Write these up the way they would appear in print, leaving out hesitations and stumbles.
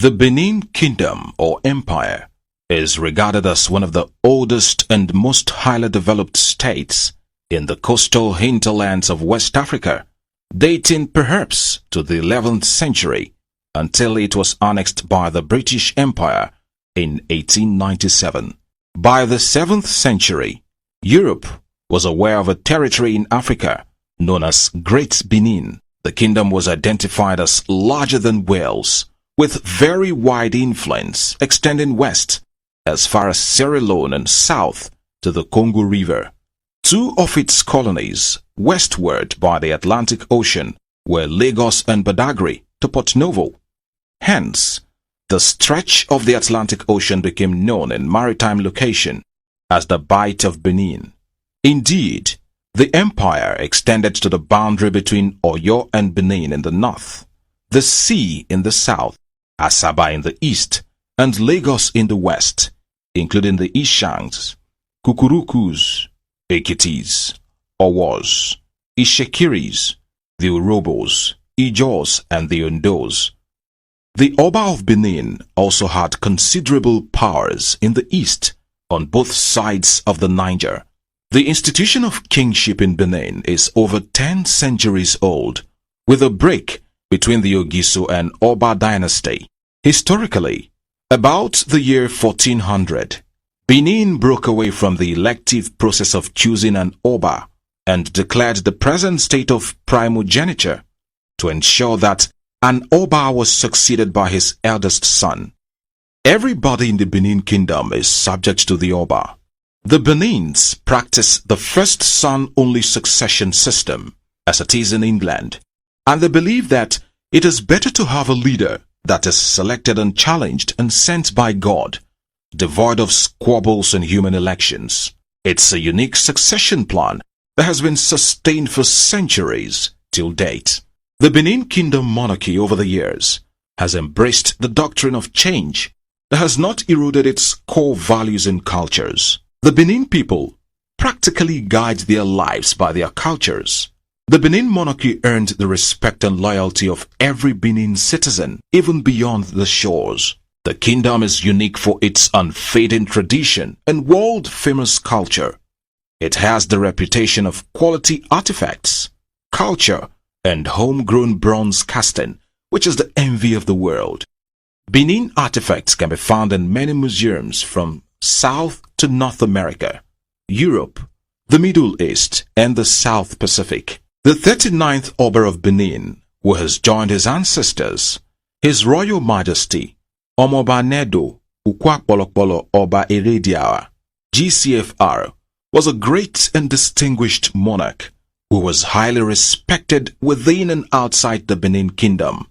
The Benin Kingdom or Empire is regarded as one of the oldest and most highly developed states in the coastal hinterlands of West Africa, dating perhaps to the 11th century until it was annexed by the British Empire in 1897. By the 7th century, Europe was aware of a territory in Africa known as Great Benin. The kingdom was identified as larger than Wales, with very wide influence extending west as far as Sierra Leone and south to the Congo River. Two of its colonies westward by the Atlantic Ocean were Lagos and Badagry to Port Novo. Hence, the stretch of the Atlantic Ocean became known in maritime location as the Bight of Benin. Indeed, the empire extended to the boundary between Oyo and Benin in the north, the sea in the south, Asaba in the east, and Lagos in the west, including the Ishangs, Kukurukus, Ekitis, Owos, Ishekiris, the Urobos, Ijos, and the Ondos. The Oba of Benin also had considerable powers in the east on both sides of the Niger. The institution of kingship in Benin is over 10 centuries old, with a break between the Ogiso and Oba dynasty. Historically, about the year 1400, Benin broke away from the elective process of choosing an Oba and declared the present state of primogeniture to ensure that an Oba was succeeded by his eldest son. Everybody in the Benin kingdom is subject to the Oba. The Benins practice the first son-only succession system, as it is in England, and they believe that it is better to have a leader that is selected and challenged and sent by God, devoid of squabbles and human elections. It's a unique succession plan that has been sustained for centuries till date. The Benin Kingdom monarchy over the years has embraced the doctrine of change that has not eroded its core values and cultures. The Benin people practically guide their lives by their cultures. The Benin monarchy earned the respect and loyalty of every Benin citizen, even beyond the shores. The kingdom is unique for its unfading tradition and world-famous culture. It has the reputation of quality artifacts, culture, and homegrown bronze casting, which is the envy of the world. Benin artifacts can be found in many museums from South to North America, Europe, the Middle East, and the South Pacific. The 39th Oba of Benin, who has joined his ancestors, His Royal Majesty, Omoba Nedo Ukwakpolokpolo Oba Erediawa, GCFR, was a great and distinguished monarch who was highly respected within and outside the Benin Kingdom.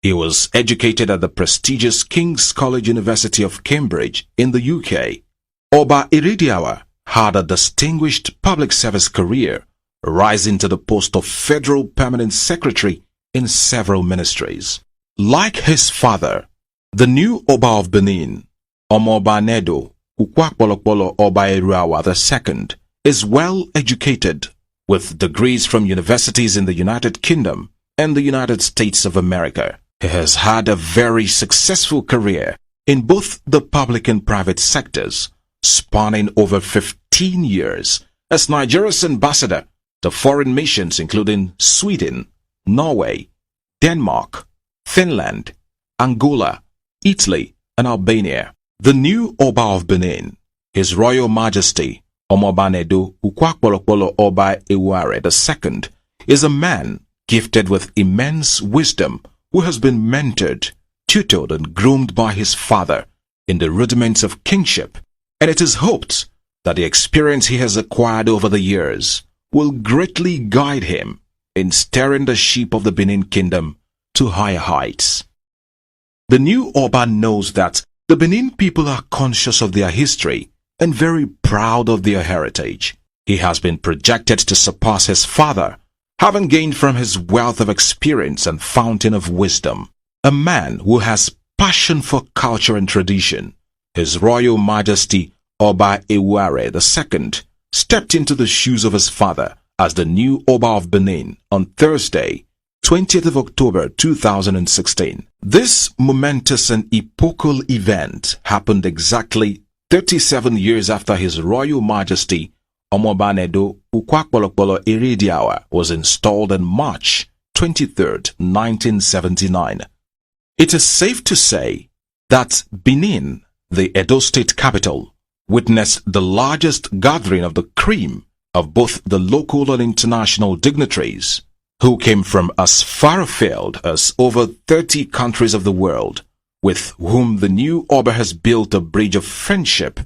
He was educated at the prestigious King's College University of Cambridge in the UK. Oba Erediawa had a distinguished public service career, rising to the post of Federal Permanent Secretary in several ministries. Like his father, the new Oba of Benin, Omoba Nedo Ukwakpolokpolo Oba Eruawa II, is well educated, with degrees from universities in the United Kingdom and the United States of America. He has had a very successful career in both the public and private sectors, spanning over 15 years as Nigeria's ambassador to foreign missions including Sweden, Norway, Denmark, Finland, Angola, Italy, and Albania. The new Oba of Benin, His Royal Majesty Omoba Nedo Ukwakpolokpolo Oba Ewuare II, is a man gifted with immense wisdom who has been mentored, tutored, and groomed by his father in the rudiments of kingship, and it is hoped that the experience he has acquired over the years will greatly guide him in steering the ship of the Benin Kingdom to higher heights. The new Oba knows that the Benin people are conscious of their history and very proud of their heritage. He has been projected to surpass his father, having gained from his wealth of experience and fountain of wisdom. A man who has passion for culture and tradition, His Royal Majesty Oba Ewuare II stepped into the shoes of his father as the new Oba of Benin on Thursday, 20th of October 2016. This momentous and epochal event happened exactly 37 years after His Royal Majesty Omobanedo Ukwakbolokbolo Iridiawa was installed on March 23, 1979. It is safe to say that Benin, the Edo State capital, witnessed the largest gathering of the cream of both the local and international dignitaries, who came from as far afield as over 30 countries of the world, with whom the new Oba has built a bridge of friendship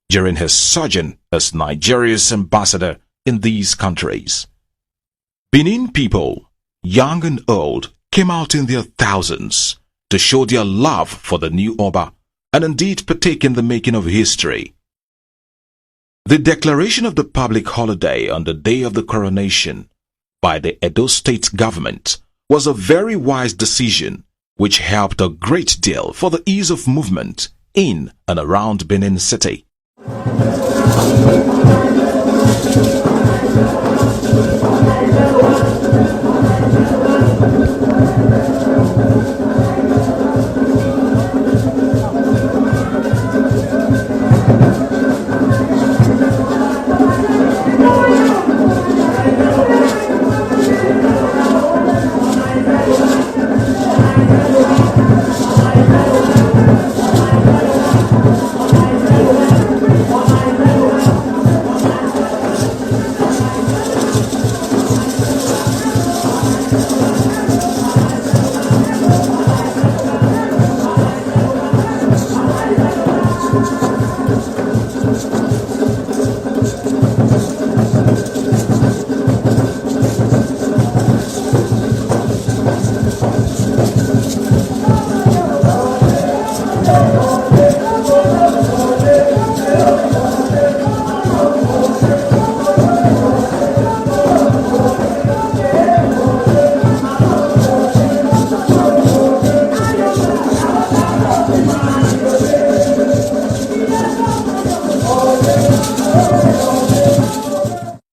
during his sojourn as Nigeria's ambassador in these countries. Benin people, young and old, came out in their thousands to show their love for the new Oba and indeed partake in the making of history. The declaration of the public holiday on the day of the coronation by the Edo State government was a very wise decision which helped a great deal for the ease of movement in and around Benin City.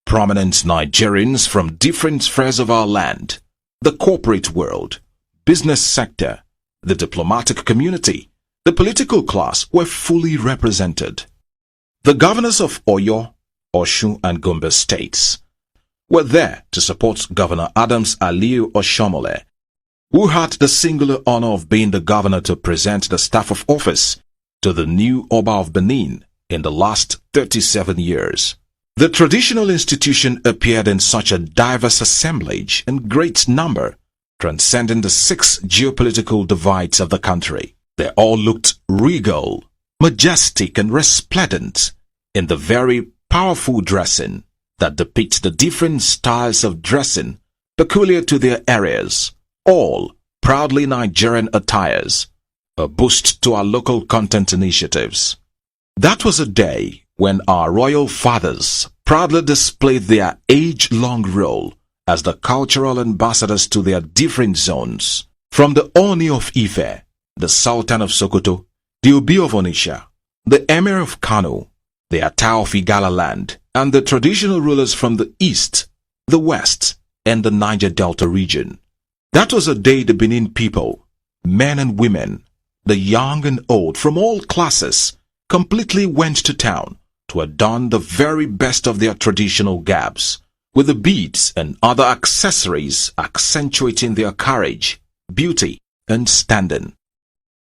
Prominent Nigerians from different spheres of our land, the corporate world, business sector, the diplomatic community, the political class were fully represented. The governors of Oyo, Osun and Gombe states were there to support Governor Adams Aliu Oshomole, who had the singular honor of being the governor to present the staff of office to the new Oba of Benin in the last 37 years. The traditional institution appeared in such a diverse assemblage in great number, transcending the 6 geopolitical divides of the country. They all looked regal, majestic and resplendent in the very powerful dressing that depicts the different styles of dressing peculiar to their areas, all proudly Nigerian attires, a boost to our local content initiatives. That was a day when our royal fathers proudly displayed their age-long role as the cultural ambassadors to their different zones, from the Oni of Ife, the Sultan of Sokoto, the Obi of Onitsha, the Emir of Kano, the Ata of Igala land, and the traditional rulers from the east, the west, and the Niger Delta region. That was a day the Benin people, men and women, the young and old from all classes, completely went to town to adorn the very best of their traditional garbs, with the beads and other accessories accentuating their courage, beauty, and standing.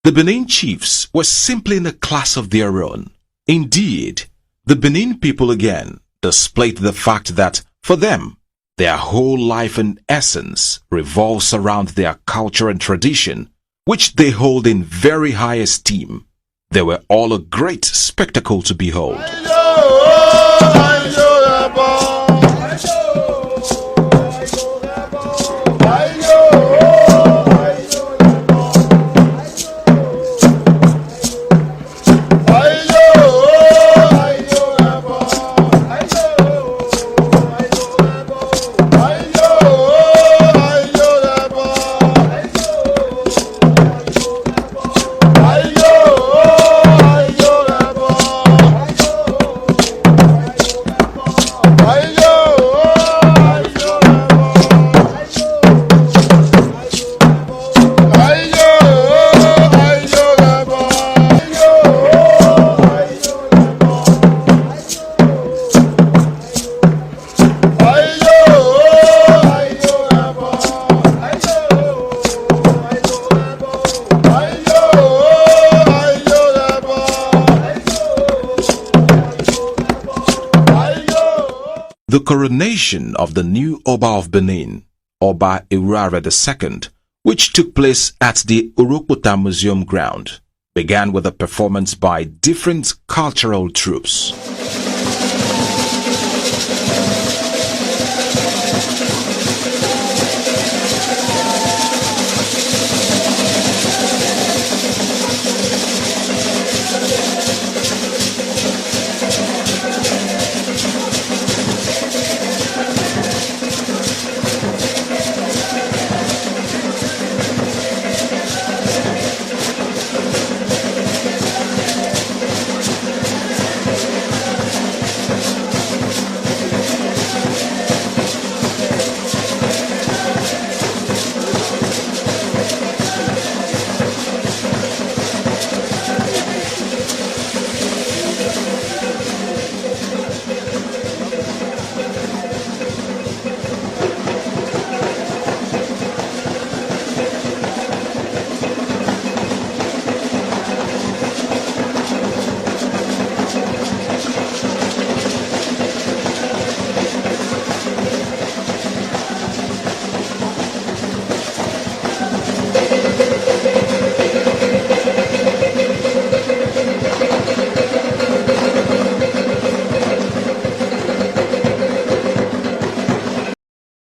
The Benin chiefs were simply in a class of their own. Indeed, the Benin people again displayed the fact that, for them, their whole life and essence revolves around their culture and tradition, which they hold in very high esteem. They were all a great spectacle to behold. coronation of the new Oba of Benin, Oba Irare II, which took place at the Urukputa Museum ground, began with a performance by different cultural troupes.